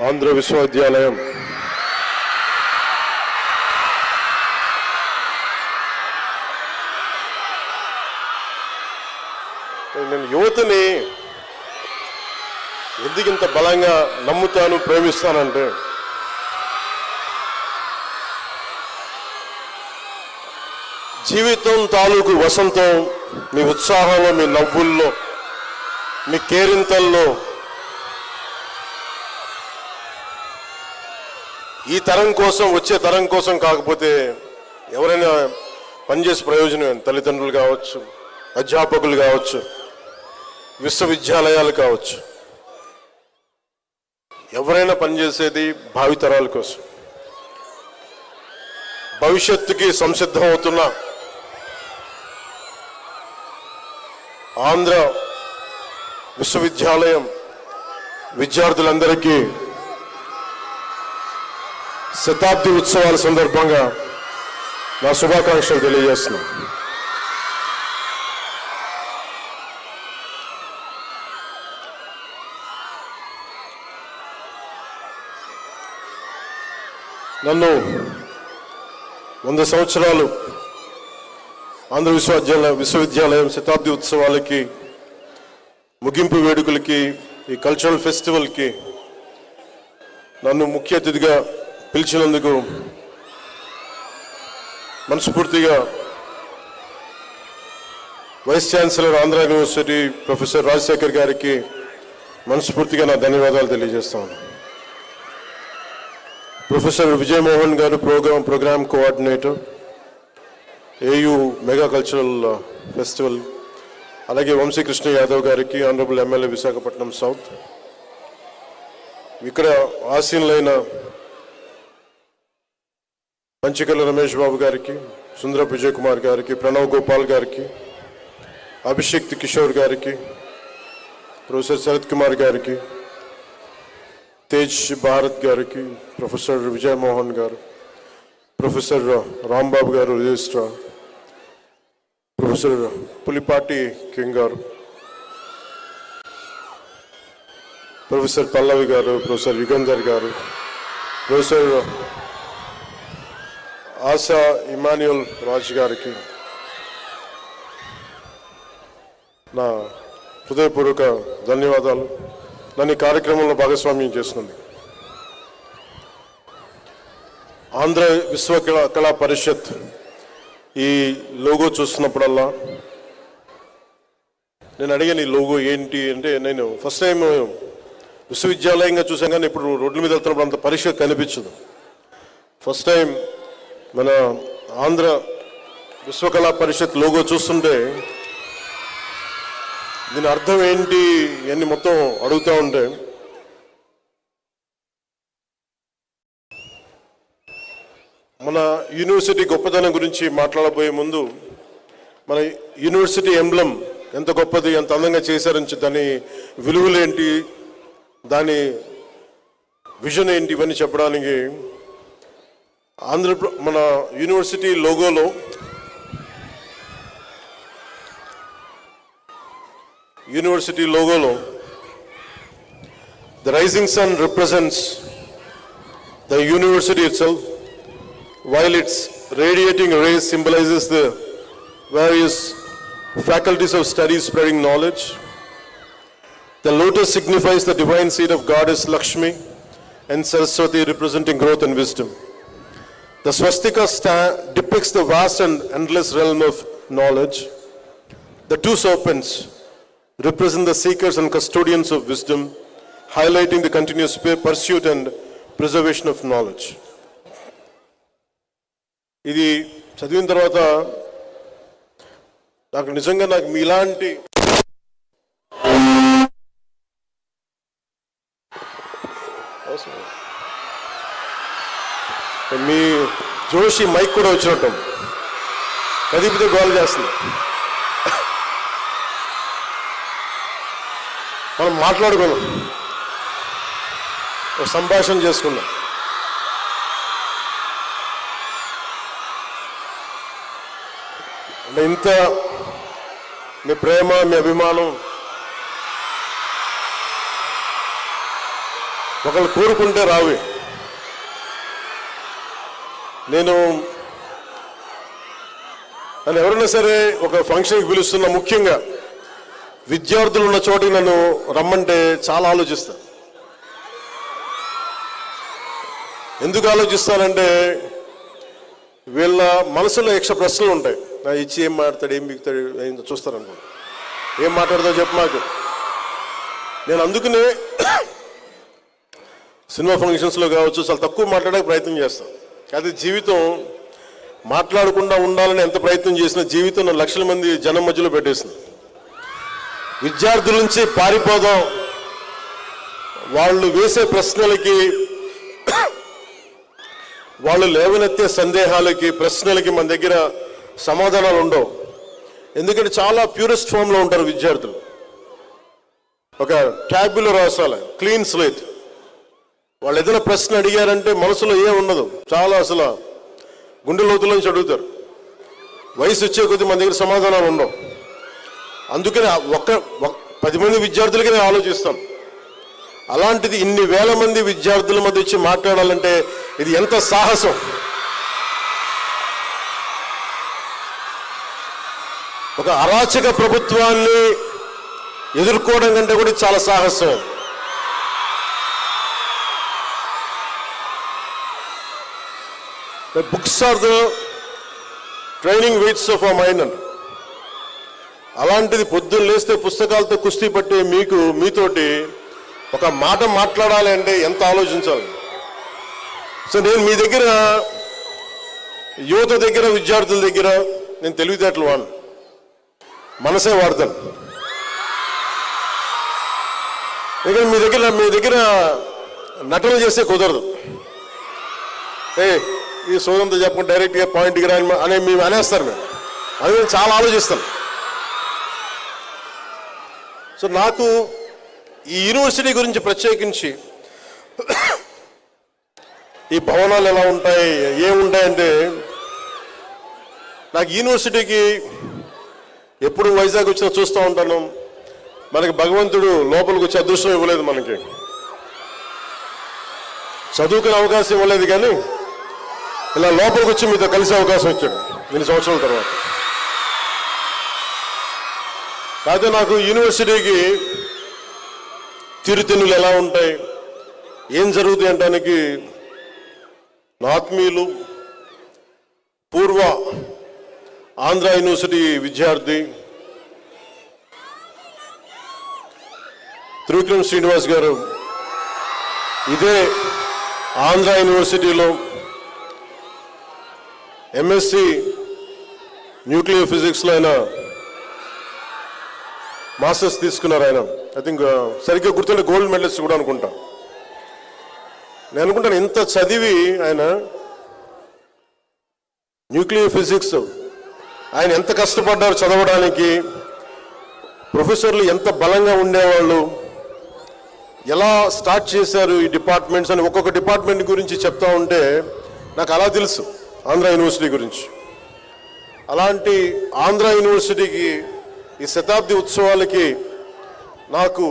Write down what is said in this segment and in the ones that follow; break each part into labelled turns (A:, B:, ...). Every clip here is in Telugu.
A: ఆంధ్ర విశ్వవిద్యాలయం నేను యువతని ఎందుకు ఇంత బలంగా నమ్ముతాను, ప్రేమిస్తానంటే జీవితం తాలూకు వసంతం మీ ఉత్సాహంలో, మీ నవ్వుల్లో, మీ కేరింతల్లో. ఈ తరం కోసం, వచ్చే తరం కోసం కాకపోతే ఎవరైనా పనిచేసే ప్రయోజనం తల్లిదండ్రులు కావచ్చు, అధ్యాపకులు కావచ్చు, విశ్వవిద్యాలయాలు కావచ్చు, ఎవరైనా పనిచేసేది భావితరాల కోసం. భవిష్యత్తుకి సంసిద్ధం అవుతున్న ఆంధ్ర విశ్వవిద్యాలయం విద్యార్థులందరికీ శతాబ్ది ఉత్సవాల సందర్భంగా నా శుభాకాంక్షలు తెలియజేస్తున్నాను. నన్ను 100 సంవత్సరాలు ఆంధ్ర విశ్వవిద్యాలయం శతాబ్ది ఉత్సవాలకి, ముగింపు వేడుకలకి, ఈ కల్చరల్ ఫెస్టివల్కి నన్ను ముఖ్య అతిథిగా పిలిచినందుకు మనస్ఫూర్తిగా vice chancellor Andhra university professor Rajasekhar గారికి మనస్ఫూర్తిగా నా ధన్యవాదాలు తెలియజేస్తాను. ప్రొఫెసర్ విజయమోహన్ గారు programme coordinator, AU mega cultural festival, అలాగే వంశీకృష్ణ యాదవ్ గారికి, ఆనరబుల్ ఎమ్మెల్యే విశాఖపట్నం సౌత్, ఇక్కడ ఆసీనులైన పంచకల్ల రమేష్ బాబు గారికి, సుందరపు విజయ్ కుమార్ గారికి, ప్రణవ్ గోపాల్ గారికి, అభిషేక్ కిషోర్ గారికి, ప్రొఫెసర్ శరత్ కుమార్ గారికి, తేజ్ భారత్ గారికి, ప్రొఫెసర్ విజయమోహన్ గారు, ప్రొఫెసర్ రాంబాబు గారు రిజిస్ట్రార్, ప్రొఫెసర్ పులిపాటి కింగ్ గారు, ప్రొఫెసర్ పల్లవి గారు, ప్రొఫెసర్ యుగంధర్ గారు, ప్రొఫెసర్ ఆశా ఇమాన్యుల్ రాజ్ గారికి నా హృదయపూర్వక ధన్యవాదాలు. నన్ను ఈ కార్యక్రమంలో భాగస్వామ్యం చేస్తుంది. ఆంధ్ర విశ్వకళా పరిషత్ ఈ లోగో చూస్తున్నప్పుడల్లా నేను అడిగాను, ఈ లోగో ఏంటి అంటే, నేను ఫస్ట్ టైం విశ్వవిద్యాలయంగా చూసాను కానీ ఇప్పుడు రోడ్ల మీద వెళ్తున్నప్పుడు అంత పరిషత్ కనిపించదు. ఫస్ట్ టైం మన ఆంధ్ర విశ్వకళా పరిషత్ లోగో చూస్తుంటే దీని అర్థం ఏంటి అని మొత్తం అడుగుతూ ఉంటే, మన యూనివర్సిటీ గొప్పతనం గురించి మాట్లాడబోయే ముందు మన యూనివర్సిటీ ఎంబ్లం ఎంత గొప్పది, ఎంత అందంగా చేశారని, దాని విలువలేంటి, దాని విజన్ ఏంటి, ఇవన్నీ చెప్పడానికి మన university లోగోలో the rising sun represents the university itself, while its radiating rays symbolizes the various faculties of study spreading knowledge. The lotus signifies the divine seed of goddess Lakshmi, and Saraswati representing growth and wisdom. The swastika depicts the vast and endless realm of knowledge. The two serpents represent the seekers and custodians of wisdom, highlighting the continuous pursuit and preservation of knowledge. ఇది చదివిన తర్వాత నాకు నిజంగా మీలాంటి మీ జోషి మైక్ కూడా వచ్చినట్టు కదిపితే గోల్ చేస్తుంది. మనం మాట్లాడుకున్నాం, ఒక సంభాషణ చేసుకున్నాం. అంటే ఇంత మీ ప్రేమ, మీ అభిమానం ఒకళ్ళు కోరుకుంటే రావి. నేను ఎవరైనా సరే ఒక ఫంక్షన్కి పిలుస్తున్నా, ముఖ్యంగా విద్యార్థులు ఉన్న చోటికి నన్ను రమ్మంటే చాలా ఆలోచిస్తా. ఎందుకు ఆలోచిస్తానంటే వీళ్ళ మనసులో యక్ష ప్రశ్నలు ఉంటాయి. నా ఇచ్చి ఏం మాట్లాడతాడు, ఏం బిగుతాడు, ఏం చూస్తారనుకో, ఏం మాట్లాడతావు చెప్పు మాకు. నేను అందుకనే సినిమా ఫంక్షన్స్లో కావచ్చు చాలా తక్కువ మాట్లాడే ప్రయత్నం చేస్తాను. అది జీవితం మాట్లాడకుండా ఉండాలని ఎంత ప్రయత్నం చేసినా జీవితం లక్షల మంది జనం మధ్యలో పెట్టేసింది. విద్యార్థుల నుంచి పారిపోదాం, వాళ్ళు వేసే ప్రశ్నలకి, వాళ్ళు లేవనెత్తే సందేహాలకి, ప్రశ్నలకి మన దగ్గర సమాధానాలు ఉండవు. ఎందుకంటే చాలా ప్యూరెస్ట్ ఫామ్లో ఉంటారు విద్యార్థులు. ఒక ట్యాబ్లో రాసాలి, క్లీన్ స్లేట్. వాళ్ళు ఏదైనా ప్రశ్న అడిగారంటే మనసులో ఏం ఉండదు, చాలా అసలు గుండె లోతులోంచి అడుగుతారు. వయసు వచ్చే కొద్దీ మన దగ్గర సమాధానాలు ఉండవు. అందుకని 10 మంది విద్యార్థులకి నేను ఆలోచిస్తాను. అలాంటిది ఇన్ని వేల మంది విద్యార్థుల మధ్య వచ్చి మాట్లాడాలంటే ఇది ఎంత సాహసం. ఒక అరాచక ప్రభుత్వాన్ని ఎదుర్కోవడం కంటే కూడా చాలా సాహసం. Books are the training weights of our mind అంట. అలాంటిది పొద్దున్న లేస్తే పుస్తకాలతో కుస్తీ పట్టే మీతోటి ఒక మాట మాట్లాడాలి అంటే ఎంత ఆలోచించాలి. సో నేను మీ దగ్గర, యువత దగ్గర, విద్యార్థుల దగ్గర నేను తెలివితేటలు వాడు, మనసే వాడతాను. ఇక్కడ మీ దగ్గర నటన చేస్తే కుదరదు. ఈ సోదంతో చెప్పకుండా డైరెక్ట్గా పాయింట్కి రాని అనే మేము అనేస్తారు. అది నేను చాలా ఆలోచిస్తాను. సో నాకు ఈ యూనివర్సిటీ గురించి ప్రత్యేకించి ఈ భవనాలు ఎలా ఉంటాయి, ఏముంటాయంటే, నాకు యూనివర్సిటీకి ఎప్పుడు వైజాగ్ వచ్చినా చూస్తూ ఉంటాను. మనకి భగవంతుడు లోపలికి వచ్చే అదృష్టం ఇవ్వలేదు, మనకి చదువుకునే అవకాశం ఇవ్వలేదు, కానీ ఇలా లోపలికి వచ్చి మీతో కలిసే అవకాశం ఇచ్చాడు 2 సంవత్సరాల తర్వాత. కాకపోతే నాకు యూనివర్సిటీకి తీరుతెన్నులు ఎలా ఉంటాయి, ఏం జరుగుతాయి అంటానికి నా ఆత్మీయులు, పూర్వ ఆంధ్ర యూనివర్సిటీ విద్యార్థి త్రివిక్రమ్ శ్రీనివాస్ గారు ఇదే ఆంధ్ర యూనివర్సిటీలో ఎంఎస్సి న్యూక్లియర్ ఫిజిక్స్లో ఆయన మాస్టర్స్ తీసుకున్నారు. ఆయన ఐ థింక్ సరిగ్గా గుర్తుండే గోల్డ్ మెడలిస్ట్ కూడా అనుకుంటా. నేను అనుకుంటాను ఇంత చదివి ఆయన న్యూక్లియర్ ఫిజిక్స్ ఆయన ఎంత కష్టపడ్డారు చదవడానికి, ప్రొఫెసర్లు ఎంత బలంగా ఉండేవాళ్ళు, ఎలా స్టార్ట్ చేశారు ఈ డిపార్ట్మెంట్స్ అని ఒక్కొక్క డిపార్ట్మెంట్ గురించి చెప్తా ఉంటే నాకు అలా తెలుసు ఆంధ్ర యూనివర్సిటీ గురించి. అలాంటి ఆంధ్ర యూనివర్సిటీకి ఈ శతాబ్ది ఉత్సవాలకి నాకు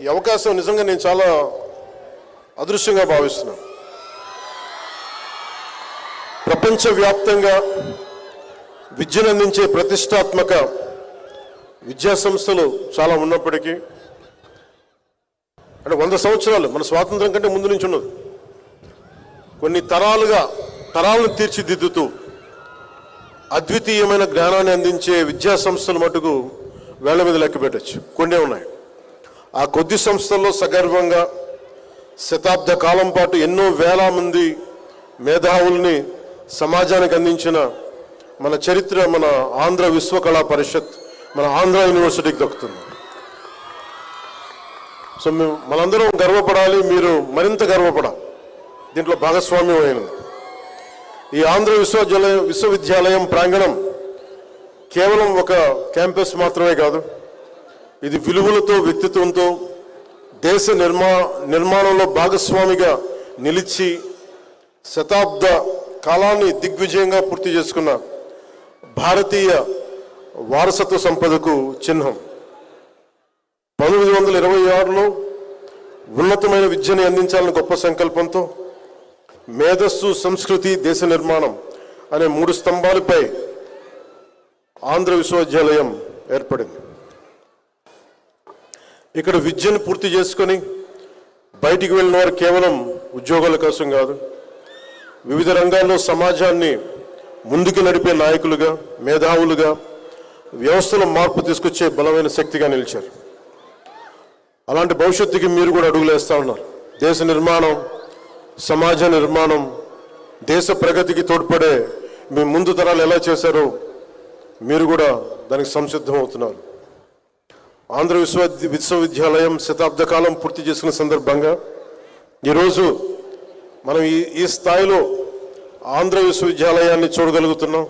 A: ఈ అవకాశం నిజంగా నేను చాలా అదృష్టంగా భావిస్తున్నాను. ప్రపంచవ్యాప్తంగా విద్యను అందించే ప్రతిష్టాత్మక విద్యా సంస్థలు చాలా ఉన్నప్పటికీ, అంటే 100 సంవత్సరాలు మన స్వాతంత్రం కంటే ముందు నుంచి ఉన్నది, కొన్ని తరాలను తీర్చిదిద్దుతూ అద్వితీయమైన జ్ఞానాన్ని అందించే విద్యా సంస్థలు మటుకు వేళ్ల మీద లెక్క పెట్టచ్చు, కొన్ని ఉన్నాయి. ఆ కొద్ది సంస్థల్లో సగర్వంగా శతాబ్ద కాలం పాటు ఎన్నో వేల మంది మేధావుల్ని సమాజానికి అందించిన మన చరిత్ర మన ఆంధ్ర విశ్వకళా పరిషత్, మన ఆంధ్ర యూనివర్సిటీకి దక్కుతుంది. సో మనందరం గర్వపడాలి, మీరు మరింత గర్వపడాలి, దీంట్లో భాగస్వామ్యం అయినది. ఈ ఆంధ్ర విశ్వవిద్యాలయం ప్రాంగణం కేవలం ఒక క్యాంపస్ మాత్రమే కాదు, ఇది విలువలతో, వ్యక్తిత్వంతో దేశ నిర్మాణంలో భాగస్వామిగా నిలిచి శతాబ్ద కాలాన్ని దిగ్విజయంగా పూర్తి చేసుకున్న భారతీయ వారసత్వ సంపదకు చిహ్నం. 1926లో ఉన్నతమైన విద్యని అందించాలని గొప్ప సంకల్పంతో మేధస్సు, సంస్కృతి, దేశ నిర్మాణం అనే 3 స్తంభాలపై ఆంధ్ర విశ్వవిద్యాలయం ఏర్పడింది. ఇక్కడ విద్యను పూర్తి చేసుకొని బయటికి వెళ్ళిన వారు కేవలం ఉద్యోగాల కోసం కాదు, వివిధ రంగాల్లో సమాజాన్ని ముందుకు నడిపే నాయకులుగా, మేధావులుగా, వ్యవస్థలో మార్పు తీసుకొచ్చే బలమైన శక్తిగా నిలిచారు. అలాంటి భవిష్యత్తుకి మీరు కూడా అడుగులేస్తూ ఉన్నారు. దేశ నిర్మాణం, సమాజ నిర్మాణం, దేశ ప్రగతికి తోడ్పడే మీ ముందు తరాలు ఎలా చేశారో మీరు కూడా దానికి సంసిద్ధం అవుతున్నారు. ఆంధ్ర విశ్వవిద్యాలయం శతాబ్ద కాలం పూర్తి చేసుకున్న సందర్భంగా ఈరోజు మనం ఈ స్థాయిలో ఆంధ్ర విశ్వవిద్యాలయాన్ని చూడగలుగుతున్నాం.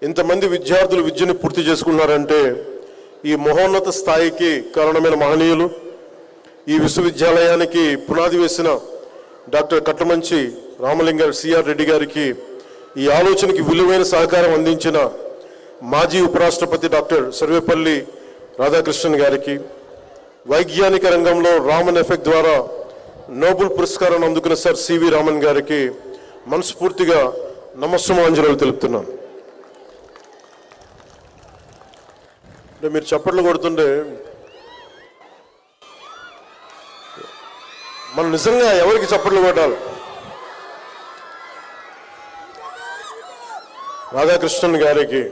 A: ఇంతమంది విద్యార్థులు విద్యను పూర్తి చేసుకున్నారంటే ఈ మహోన్నత స్థాయికి కారణమైన మహనీయులు, ఈ విశ్వవిద్యాలయానికి పునాది వేసిన డాక్టర్ కట్టమంచి రామలింగారెడ్డి సిఆర్ రెడ్డి గారికి, ఈ ఆలోచనకి విలువైన సహకారం అందించిన మాజీ ఉపరాష్ట్రపతి డాక్టర్ సర్వేపల్లి రాధాకృష్ణన్ గారికి, వైజ్ఞానిక రంగంలో రామన్ ఎఫెక్ట్ ద్వారా నోబెల్ పురస్కారాన్ని అందుకున్న సార్ సివి రామన్ గారికి మనస్ఫూర్తిగా నమస్సుమాంజలు తెలుపుతున్నాను. మీరు చప్పట్లు కొడుతుంటే మనం నిజంగా ఎవరికి చప్పట్లు కొట్టాలి? రాధాకృష్ణన్ గారికి,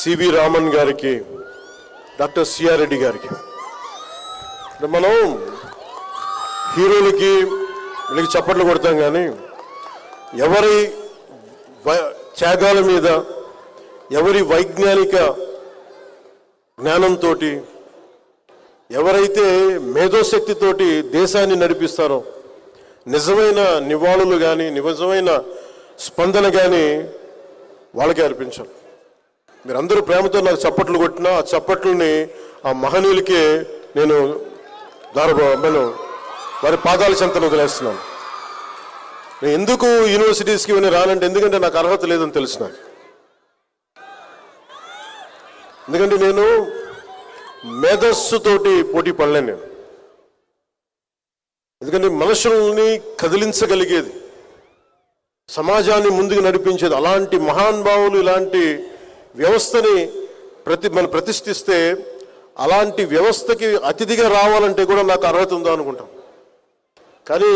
A: సివి రామన్ గారికి, డాక్టర్ సిఆర్ రెడ్డి గారికి. మనం హీరోలకి వీళ్ళకి చప్పట్లు కొడతాం, కానీ ఎవరి త్యాగాల మీద, ఎవరి వైజ్ఞానిక జ్ఞానంతో, ఎవరైతే మేధోశక్తితోటి దేశాన్ని నడిపిస్తారో నిజమైన నివాళులు కానీ, నిజమైన స్పందన కానీ వాళ్ళకే అర్పించాలి. మీరందరూ ప్రేమతో నాకు చప్పట్లు కొట్టినా ఆ చప్పట్లని ఆ మహనీయులకే నేను వారి పాదాల చెంతను వదిలేస్తున్నాను. నేను ఎందుకు యూనివర్సిటీస్కి ఇవన్నీ రానంటే, ఎందుకంటే నాకు అర్హత లేదని తెలుసు నాకు. ఎందుకంటే నేను మేధస్సుతోటి పోటీ పడలేను నేను. ఎందుకంటే మనుషుల్ని కదిలించగలిగేది, సమాజాన్ని ముందుకు నడిపించేది అలాంటి మహానుభావులు, ఇలాంటి వ్యవస్థని మనం ప్రతిష్ఠిస్తే అలాంటి వ్యవస్థకి అతిథిగా రావాలంటే కూడా నాకు అర్హత ఉందా అనుకుంటాం. కానీ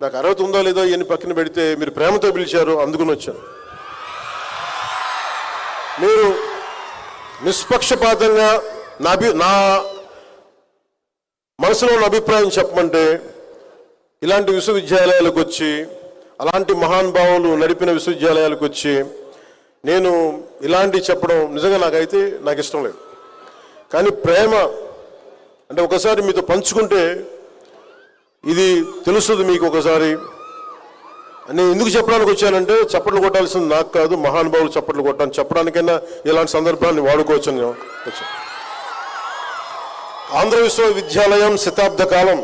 A: నాకు అర్హత ఉందా లేదో ఇవన్నీ పక్కన పెడితే మీరు ప్రేమతో పిలిచారు, అందుకుని వచ్చాను. మీరు నిష్పక్షపాతంగా నా మనసులో ఉన్న అభిప్రాయం చెప్పమంటే, ఇలాంటి విశ్వవిద్యాలయాలకు వచ్చి, అలాంటి మహానుభావులు నడిపిన విశ్వవిద్యాలయాలకు వచ్చి నేను ఇలాంటివి చెప్పడం నిజంగా నాకు ఇష్టం లేదు. కానీ ప్రేమ అంటే ఒకసారి మీతో పంచుకుంటే ఇది తెలుస్తుంది మీకు. ఒకసారి నేను ఎందుకు చెప్పడానికి వచ్చానంటే, చప్పట్లు కొట్టాల్సింది నాకు కాదు, మహానుభావులు చప్పట్లు కొట్టాను చెప్పడానికైనా ఇలాంటి సందర్భాన్ని వాడుకోవచ్చని వచ్చాను. ఆంధ్ర విశ్వవిద్యాలయం శతాబ్ద కాలం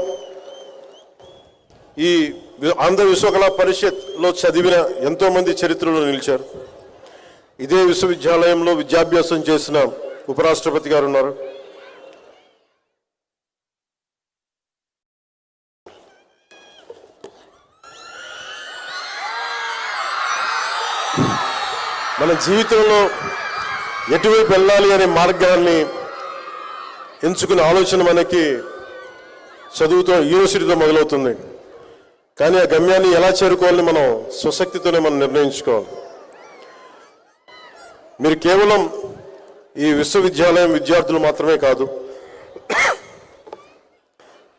A: ఈ ఆంధ్ర విశ్వకళా పరిషత్లో చదివిన ఎంతో మంది చరిత్రలో నిలిచారు. ఇదే విశ్వవిద్యాలయంలో విద్యాభ్యాసం చేసిన ఉపరాష్ట్రపతి గారు ఉన్నారు. మన జీవితంలో ఎటువైపు వెళ్ళాలి అనే మార్గాన్ని ఎంచుకునే ఆలోచన మనకి చదువుతో, యూనివర్సిటీతో మొదలవుతుంది. కానీ ఆ గమ్యాన్ని ఎలా చేరుకోవాలని మనం స్వశక్తితోనే మనం నిర్ణయించుకోవాలి. మీరు కేవలం ఈ విశ్వవిద్యాలయం విద్యార్థులు మాత్రమే కాదు,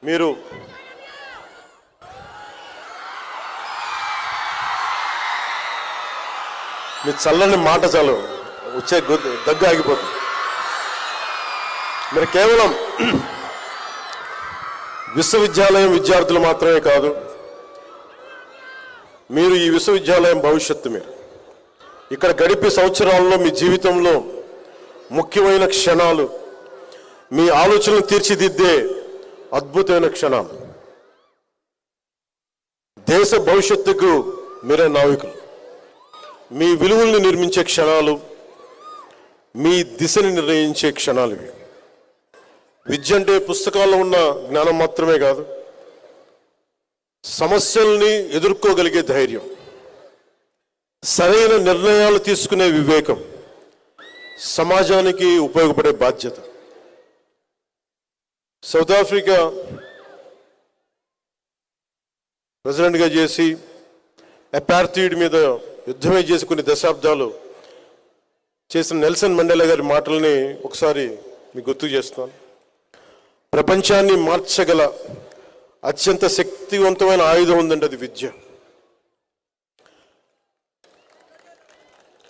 A: మీరు మీ చల్లని మాట చాలు వచ్చే దగ్గు ఆగిపోతుంది. మీరు కేవలం విశ్వవిద్యాలయం విద్యార్థులు మాత్రమే కాదు, మీరు ఈ విశ్వవిద్యాలయం భవిష్యత్తు. మీరు ఇక్కడ గడిపే సంవత్సరాల్లో మీ జీవితంలో ముఖ్యమైన క్షణాలు, మీ ఆలోచనలు తీర్చిదిద్దే అద్భుతమైన క్షణాలు. దేశ భవిష్యత్తుకు మీరే నావికులు. మీ విలువల్ని నిర్మించే క్షణాలు, మీ దిశని నిర్ణయించే క్షణాలు ఇవి. విద్య అంటే పుస్తకాల్లో ఉన్న జ్ఞానం మాత్రమే కాదు, సమస్యల్ని ఎదుర్కోగలిగే ధైర్యం, సరైన నిర్ణయాలు తీసుకునే వివేకం, సమాజానికి ఉపయోగపడే బాధ్యత. సౌత్ ఆఫ్రికా ప్రెసిడెంట్గా చేసి అపార్థైడ్ మీద యుద్ధమే చేసి కొన్ని దశాబ్దాలు చేసిన నెల్సన్ మండేలా గారి మాటల్ని ఒకసారి మీకు గుర్తు చేస్తున్నాను. ప్రపంచాన్ని మార్చగల అత్యంత శక్తివంతమైన ఆయుధం ఉందండి, అది విద్య.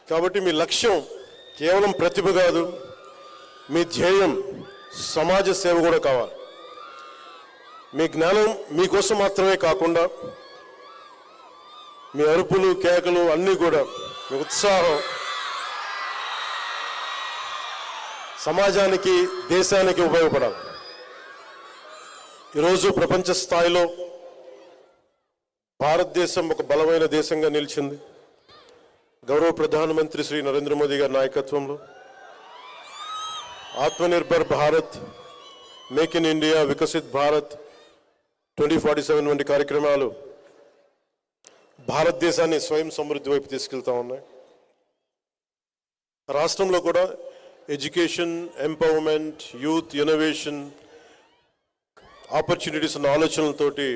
A: కాబట్టి మీ లక్ష్యం కేవలం ప్రతిభ కాదు, మీ ధ్యేయం సమాజ సేవ కూడా కావాలి. మీ జ్ఞానం మీకోసం మాత్రమే కాకుండా మీ అరుపులు కేకలు అన్నీ కూడా, మీ ఉత్సాహం సమాజానికి దేశానికి ఉపయోగపడాలి. ఈరోజు ప్రపంచ స్థాయిలో భారతదేశం ఒక బలమైన దేశంగా నిలిచింది. గౌరవ ప్రధానమంత్రి శ్రీ నరేంద్ర మోదీ గారి నాయకత్వంలో Atmanirbhar Bharat, make in India, Viksit Bharat 2047 వంటి కార్యక్రమాలు భారతదేశాన్ని స్వయం సమృద్ధి వైపు తీసుకెళ్తా ఉన్నాయి. రాష్ట్రంలో కూడా education, empowerment, youth, innovation, opportunities అన్న ఆలోచనలతోటి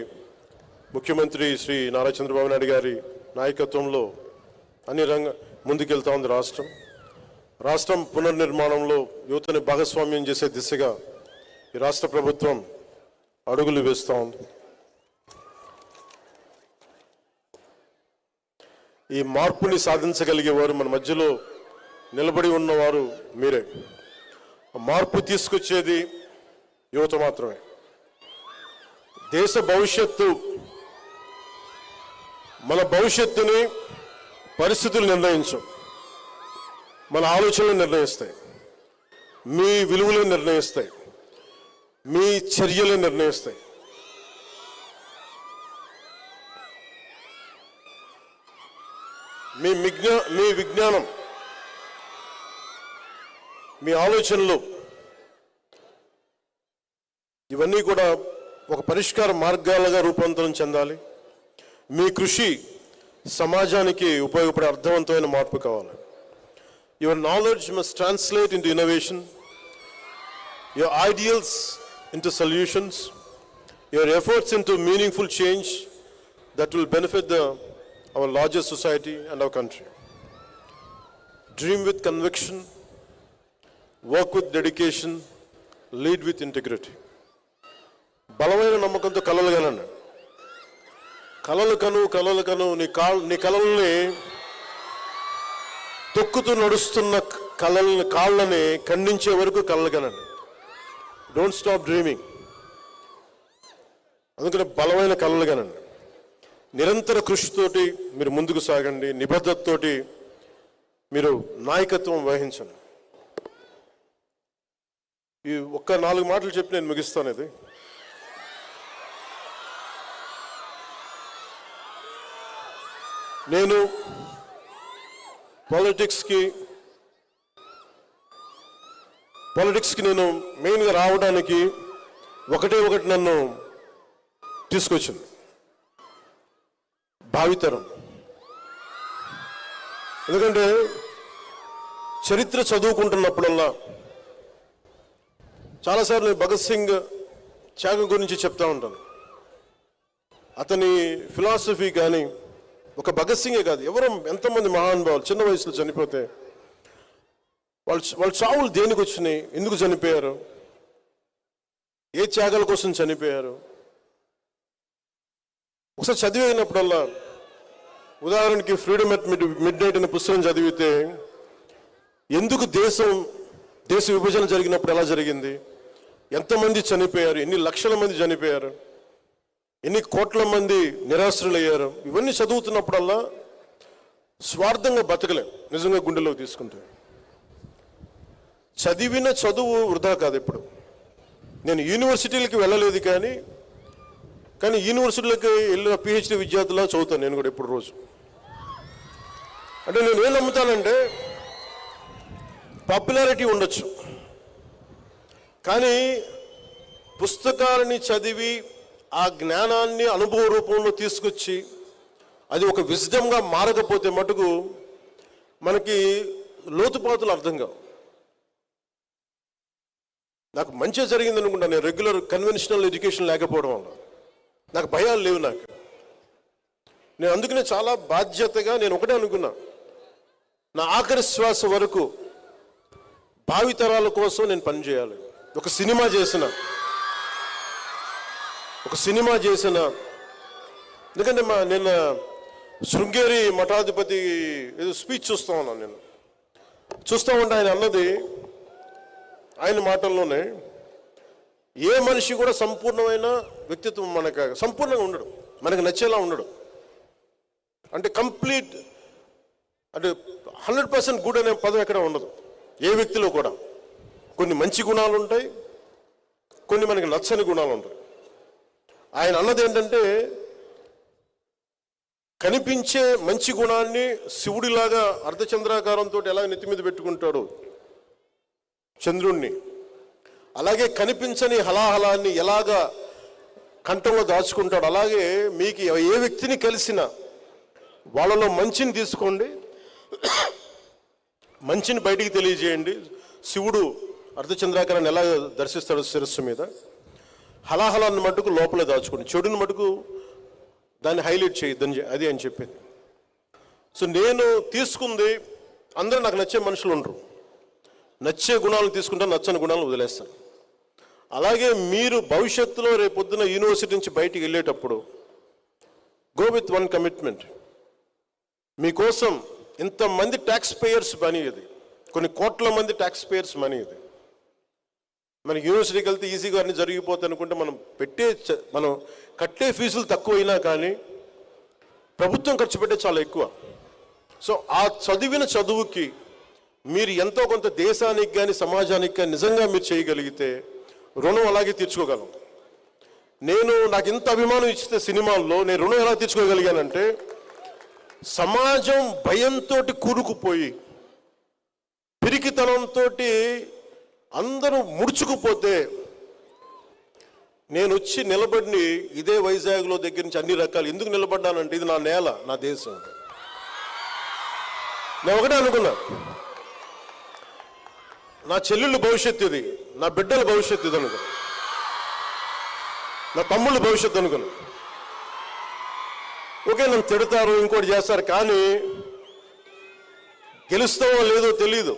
A: ముఖ్యమంత్రి శ్రీ నారా చంద్రబాబు నాయుడు గారి నాయకత్వంలో అన్ని ముందుకెళ్తా ఉంది రాష్ట్రం. రాష్ట్రం పునర్నిర్మాణంలో యువతని భాగస్వామ్యం చేసే దిశగా ఈ రాష్ట్ర ప్రభుత్వం అడుగులు వేస్తూ ఉంది. ఈ మార్పుని సాధించగలిగేవారు మన మధ్యలో నిలబడి ఉన్నవారు మీరే. మార్పు తీసుకొచ్చేది యువత మాత్రమే. దేశ భవిష్యత్తు, మన భవిష్యత్తుని పరిస్థితులు నిర్ణయించవు, మన ఆలోచనలు నిర్ణయిస్తాయి, మీ విలువలు నిర్ణయిస్తాయి, మీ చర్యలు నిర్ణయిస్తాయి. మీ విజ్ఞానం, మీ ఆలోచనలు ఇవన్నీ కూడా ఒక పరిష్కార మార్గాలుగా రూపాంతరం చెందాలి. మీ కృషి సమాజానికి ఉపయోగపడే అర్థవంతమైన మార్పు కావాలి. Your knowledge must translate into innovation, your ideals into solutions, your efforts into meaningful change that will benefit our larger society and our country. Dream with conviction, work with dedication, lead with integrity. బలమైన నమ్మకంతో కలలు కనండి. కలలు కను నీ కలల్ని తొక్కుతూ నడుస్తున్న కాళ్ళని ఖండించే వరకు కలలు కనండి. Don't stop dreaming. అందుకని బలమైన కలలు కనండి. నిరంతర కృషితోటి మీరు ముందుకు సాగండి. నిబద్ధతతోటి మీరు నాయకత్వం వహించండి. ఈ ఒక్క 4 మాటలు చెప్పి నేను ముగిస్తాను. ఇది నేను పాలిటిక్స్కి నేను మెయిన్గా రావడానికి ఒకటి నన్ను తీసుకొచ్చింది, భావితరం. ఎందుకంటే చరిత్ర చదువుకుంటున్నప్పుడల్లా చాలాసార్లు భగత్ సింగ్ త్యాగం గురించి చెప్తా ఉంటాను. అతని ఫిలాసఫీ కానీ, ఒక భగత్ సింగే కాదు, ఎంతమంది మహానుభావులు చిన్న వయసులో చనిపోతే వాళ్ళ చావులు దేనికి వచ్చినాయి, ఎందుకు చనిపోయారు, ఏ త్యాగాల కోసం చనిపోయారు, ఒకసారి చదివినప్పుడల్లా, ఉదాహరణకి ఫ్రీడమ్ ఎట్ మిడ్ నైట్ అనే పుస్తకం చదివితే ఎందుకు దేశ విభజన జరిగినప్పుడు ఎలా జరిగింది, ఎంతమంది చనిపోయారు, ఎన్ని లక్షల మంది చనిపోయారు, ఎన్ని కోట్ల మంది నిరాశ్రులయ్యారు, ఇవన్నీ చదువుతున్నప్పుడల్లా స్వార్థంగా బతకలేం నిజంగా గుండెలోకి తీసుకుంటే. చదివిన చదువు వృధా కాదు. ఇప్పుడు నేను యూనివర్సిటీలకి వెళ్ళలేదు, కానీ యూనివర్సిటీలకి వెళ్ళిన పిహెచ్డి విద్యార్థులా చదువుతాను నేను కూడా ఇప్పుడు రోజు. అంటే నేను ఏం నమ్ముతానంటే పాపులారిటీ ఉండొచ్చు, కానీ పుస్తకాలని చదివి ఆ జ్ఞానాన్ని అనుభవ రూపంలో తీసుకొచ్చి అది ఒక విజ్డమ్గా మారకపోతే మటుకు మనకి లోతుపాతులు అర్థం కావు. నాకు మంచిగా జరిగింది అనుకుంటా, నేను రెగ్యులర్ కన్వెన్షనల్ ఎడ్యుకేషన్ లేకపోవడం వల్ల నాకు భయాలు లేవు. నేను అందుకనే చాలా బాధ్యతగా నేను ఒకటే అనుకున్నా, నా ఆఖరి శ్వాస వరకు భావితరాల కోసం నేను పనిచేయాలి. ఒక సినిమా చేసిన ఎందుకంటే నిన్న శృంగేరి మఠాధిపతి ఏదో స్పీచ్ చూస్తూ ఉన్నాను. నేను చూస్తూ ఉంటే ఆయన అన్నది, ఆయన మాటల్లోనే, ఏ మనిషి కూడా సంపూర్ణమైన వ్యక్తిత్వం మనకు సంపూర్ణంగా ఉండడు, మనకు నచ్చేలా ఉండడు. అంటే కంప్లీట్ అంటే 100% గుడ్ అనే పదం ఎక్కడ ఉండదు ఏ వ్యక్తిలో కూడా. కొన్ని మంచి గుణాలు ఉంటాయి, కొన్ని మనకి నచ్చని గుణాలు ఉంటాయి. ఆయన అన్నది ఏంటంటే, కనిపించే మంచి గుణాన్ని శివుడిలాగా అర్ధచంద్రాకారంతో ఎలా నెత్తి మీద పెట్టుకుంటాడు చంద్రుణ్ణి, అలాగే కనిపించని హలాహలాన్ని ఎలాగా కంఠంలో దాచుకుంటాడు. అలాగే మీకు ఏ వ్యక్తిని కలిసినా వాళ్ళలో మంచిని తీసుకోండి, మంచిని బయటికి తెలియజేయండి. శివుడు అర్ధచంద్రాకారాన్ని ఎలా దర్శిస్తాడు శిరస్సు మీద, హలాహలాన్ని మటుకు లోపలే దాచుకోండి, చెడుని మటుకు దాన్ని హైలైట్ చేయొద్దని అది అని చెప్పేది. సో నేను తీసుకుంది, అందరూ నాకు నచ్చే మనుషులు ఉండరు, నచ్చే గుణాలను తీసుకుంటాను, నచ్చని గుణాలను వదిలేస్తాను. అలాగే మీరు భవిష్యత్తులో రేపొద్దున యూనివర్సిటీ నుంచి బయటికి వెళ్ళేటప్పుడు గో విత్ వన్ కమిట్మెంట్. మీకోసం ఇంతమంది ట్యాక్స్ పేయర్స్ మనీ, ఇది కొన్ని కోట్ల మంది ట్యాక్స్ పేయర్స్ మనీ. ఇది మనకి యూనివర్సిటీకి వెళ్తే ఈజీగా అన్ని జరిగిపోతాయి అనుకుంటే మనం కట్టే ఫీజులు తక్కువైనా కానీ ప్రభుత్వం ఖర్చు పెట్టే చాలా ఎక్కువ. సో ఆ చదివిన చదువుకి మీరు ఎంతో కొంత దేశానికి కానీ సమాజానికి కానీ నిజంగా మీరు చేయగలిగితే రుణం అలాగే తీర్చుకోగలం. నాకు ఇంత అభిమానం ఇస్తే సినిమాల్లో నేను రుణం ఎలా తీర్చుకోగలిగానంటే, సమాజం భయంతో కూరుకుపోయి పిరికితనంతో అందరూ ముడుచుకుపోతే నేను వచ్చి నిలబడి ఇదే వైజాగ్లో దగ్గర నుంచి అన్ని రకాలు ఎందుకు నిలబడ్డానంటే, ఇది నా నేల, నా దేశం. నేను ఒకటే అనుకున్నా, నా చెల్లెళ్ళ భవిష్యత్తు ఇది, నా బిడ్డల భవిష్యత్తు ఇది అనుకున్నా, నా తమ్ముళ్ళ భవిష్యత్తు అనుకున్నా. ఓకే, నన్ను తిడతారు, ఇంకోటి చేస్తారు, కానీ గెలుస్తామో లేదో తెలీదు,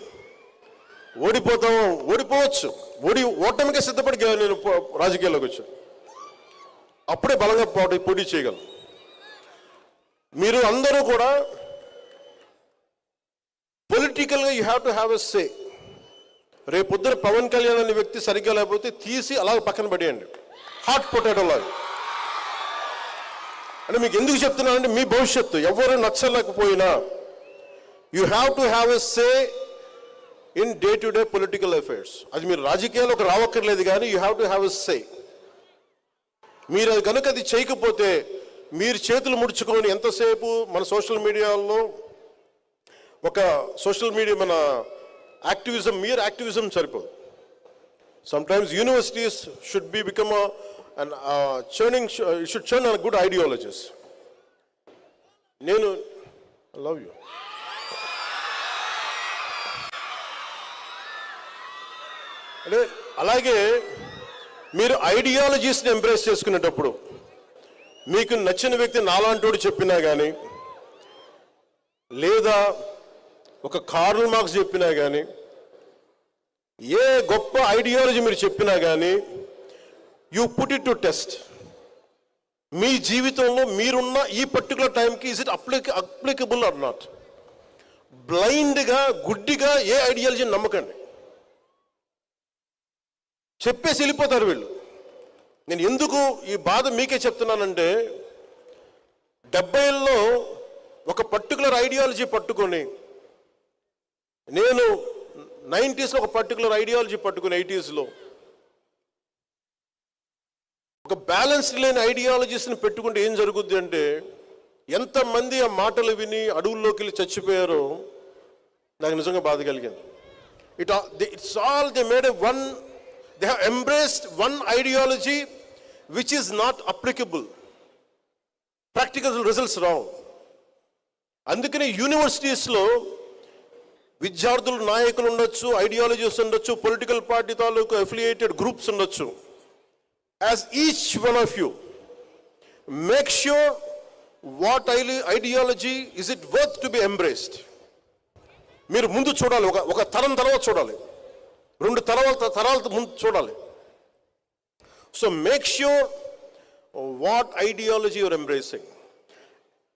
A: ఓడిపోవచ్చు, ఓటమికే సిద్ధపడి నేను రాజకీయాల్లోకి వచ్చాను. అప్పుడే బలంగా పోటీ చేయగలను. మీరు అందరూ కూడా పొలిటికల్గా you have to have a say. రేపొద్దున పవన్ కళ్యాణ్ అనే వ్యక్తి సరిగ్గా లేకపోతే తీసి అలాగే పక్కన పడేయండి, హాట్ పొటాటో లాగా. అంటే మీకు ఎందుకు చెప్తున్నానంటే, మీ భవిష్యత్తు ఎవరు నచ్చలేకపోయినా you have to have a say in day to day political affairs. అది మీరు రాజకీయాల్లోకి రావక్కర్లేదు, కానీ you have to have a say. మీరు కనుక అది చేయకపోతే మీరు చేతులు ముడుచుకొని ఎంతసేపు మన సోషల్ మీడియాలో మన యాక్టివిజం, mere యాక్టివిజం సరిపోదు. Sometimes universities should become should churn on good ideologies. I love you. అలాగే మీరు ఐడియాలజీస్ని ఎంబ్రేస్ చేసుకునేటప్పుడు మీకు నచ్చిన వ్యక్తి నాలాంటోడు చెప్పినా కానీ, లేదా ఒక కార్ల్ మార్క్స్ చెప్పినా కానీ, ఏ గొప్ప ఐడియాలజీ మీరు చెప్పినా కానీ, you put it to test. మీ జీవితంలో మీరున్న ఈ పర్టికులర్ టైంకి is it applicable or not. బ్లైండ్గా, గుడ్డిగా ఏ ఐడియాలజీని నమ్మకండి. చెప్పేసి వెళ్ళిపోతారు వీళ్ళు. నేను ఎందుకు ఈ బాధ మీకే చెప్తున్నానంటే, 70ల్లో ఒక పర్టికులర్ ఐడియాలజీ పట్టుకొని, నేను 90sలో ఒక పర్టికులర్ ఐడియాలజీ పట్టుకుని 80sలో ఒక బ్యాలెన్స్ లేని ఐడియాలజీస్ని పెట్టుకుంటే ఏం జరుగుద్ది అంటే, ఎంతమంది ఆ మాటలు విని అడవుల్లోకి వెళ్ళి చచ్చిపోయారో నాకు నిజంగా బాధ కలిగింది. It's all they made they have embraced one ideology which is not applicable. Practical results రావు. అందుకని యూనివర్సిటీస్లో విద్యార్థులు నాయకులు ఉండొచ్చు, ఐడియాలజీస్ ఉండొచ్చు, పొలిటికల్ పార్టీ తాలూకు అఫిలియేటెడ్ గ్రూప్స్ ఉండొచ్చు. As each one of you make sure what ideology is it worth to be embraced. మీరు ముందు చూడాలి, ఒక తరం తర్వాత చూడాలి, 2 తరాల ముందు చూడాలి. So make sure what ideology you're embracing.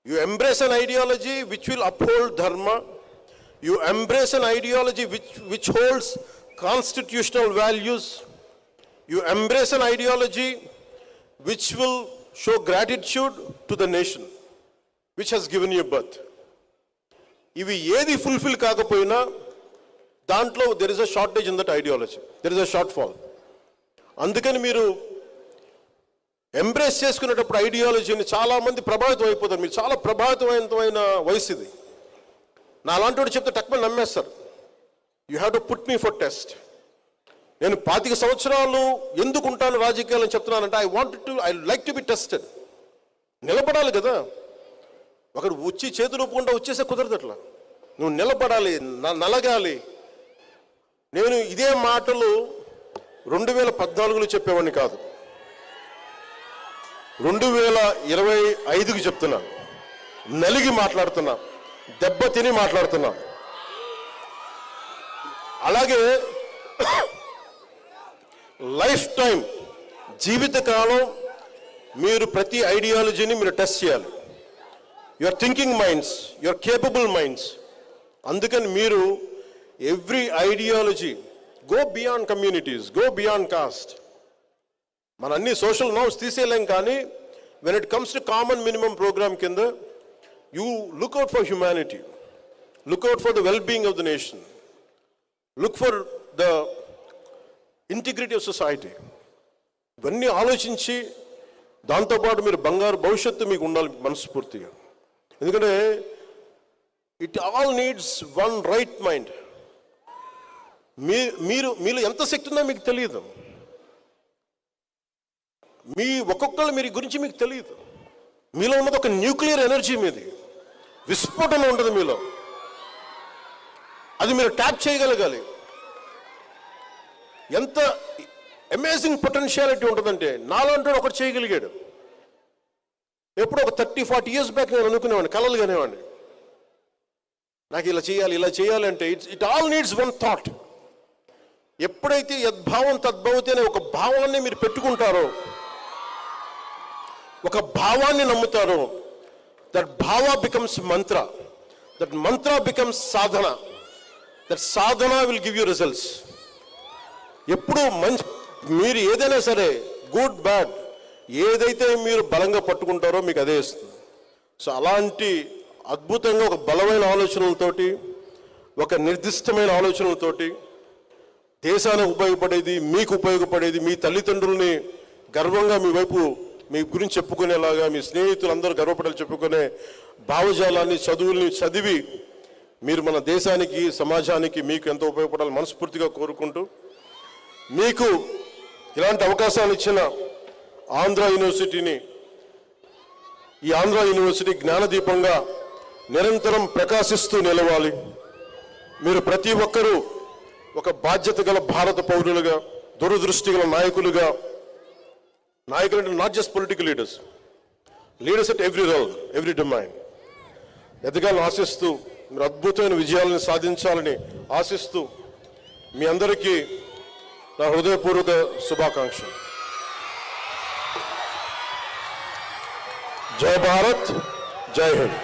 A: You embrace an ideology which will uphold dharma. You embrace an ideology which holds constitutional values. You embrace an ideology which will show gratitude to the nation which has given you birth. ఇవి ఏది ఫుల్ఫిల్ కాకపోయినా దాంట్లో there is a shortage in that ideology. There is a shortfall. అందుకని మీరు ఎంబ్రేస్ చేసుకునేటప్పుడు ఐడియాలజీని చాలామంది ప్రభావితం అయిపోతారు. మీరు చాలా ప్రభావితమైన వయసు ఇది. నా అలాంటి వాడు చెప్తే టక్మని నమ్మేస్తారు. You have to put me for test. నేను 25 సంవత్సరాలు ఎందుకు ఉంటాను రాజకీయాలని చెప్తున్నానంటే I like to be tested. నిలబడాలి కదా. ఒకడు వచ్చి చేతులు ఒప్పుకుంటా వచ్చేసే కుదరదు. అట్లా నువ్వు నిలబడాలి, నలగాలి. నేను ఇదే మాటలు 2014లో చెప్పేవాడిని కాదు, 2025కి చెప్తున్నా. నలిగి మాట్లాడుతున్నా, దెబ్బ తిని మాట్లాడుతున్నా. అలాగే లైఫ్ టైం, జీవితకాలం మీరు ప్రతి ఐడియాలజీని మీరు టెస్ట్ చేయాలి. Your thinking minds, your capable minds. అందుకని మీరు every ideology go beyond communities, go beyond caste. మన అన్ని సోషల్ నార్మ్స్ తీసేయలేం, కానీ when it comes to common minimum program కింద you look out for humanity, look out for the well being of the nation, look for the integrity of society. ఇవన్నీ ఆలోచించి దాంతోపాటు మీరు బంగారు భవిష్యత్తు మీకు ఉండాలి మనస్ఫూర్తిగా. ఎందుకంటే it all needs one right mind. మీలో ఎంత శక్తి ఉందో మీకు తెలియదు. ఒక్కొక్కరు మీ గురించి మీకు తెలియదు. మీలో ఉన్నది ఒక న్యూక్లియర్ ఎనర్జీ, మీది విస్ఫోటన ఉంటుంది మీలో. అది మీరు ట్యాప్ చేయగలగాలి. ఎంత అమేజింగ్ పొటెన్షియాలిటీ ఉంటుందంటే నాలంటూ ఒకటి చేయగలిగాడు. ఎప్పుడో ఒక 30-40 years బ్యాక్ నేను అనుకునేవాడిని, కలలు కానివ్వండి, నాకు ఇలా చేయాలి అంటే it all needs one thought. ఎప్పుడైతే యద్భావం తద్భవతి అనే ఒక భావాన్ని మీరు పెట్టుకుంటారో, ఒక భావాన్ని నమ్ముతారో, దట్ భావ becomes Mantra, that Mantra becomes Sadhana, that Sadhana will give you results. ఎప్పుడు మీరు ఏదైనా సరే, గుడ్ బ్యాడ్, ఏదైతే మీరు బలంగా పట్టుకుంటారో మీకు అదే ఇస్తుంది. సో అలాంటి అద్భుతంగా ఒక బలమైన ఆలోచనలతోటి, ఒక నిర్దిష్టమైన ఆలోచనలతోటి దేశానికి ఉపయోగపడేది, మీకు ఉపయోగపడేది, మీ తల్లిదండ్రుల్ని గర్వంగా మీ వైపు మీ గురించి చెప్పుకునేలాగా, మీ స్నేహితులందరూ గర్వపడాలి చెప్పుకునే భావజాలాన్ని, చదువుల్ని చదివి మీరు మన దేశానికి, సమాజానికి మీకు ఎంతో ఉపయోగపడాలి మనస్ఫూర్తిగా కోరుకుంటూ, మీకు ఇలాంటి అవకాశాలు ఇచ్చిన ఆంధ్ర యూనివర్సిటీని, ఈ ఆంధ్ర యూనివర్సిటీ జ్ఞానదీపంగా నిరంతరం ప్రకాశిస్తూ నిలవాలి. మీరు ప్రతి ఒక్కరూ ఒక బాధ్యత గల భారత పౌరులుగా, దూరదృష్టి గల నాయకులుగా, నాయకులు అంటే not just political leaders, leaders at every role, every domain ఎదగాలని ఆశిస్తూ, మీరు అద్భుతమైన విజయాలను సాధించాలని ఆశిస్తూ, మీ అందరికీ నా హృదయపూర్వక శుభాకాంక్షలు. జై భారత్, జై హింద్.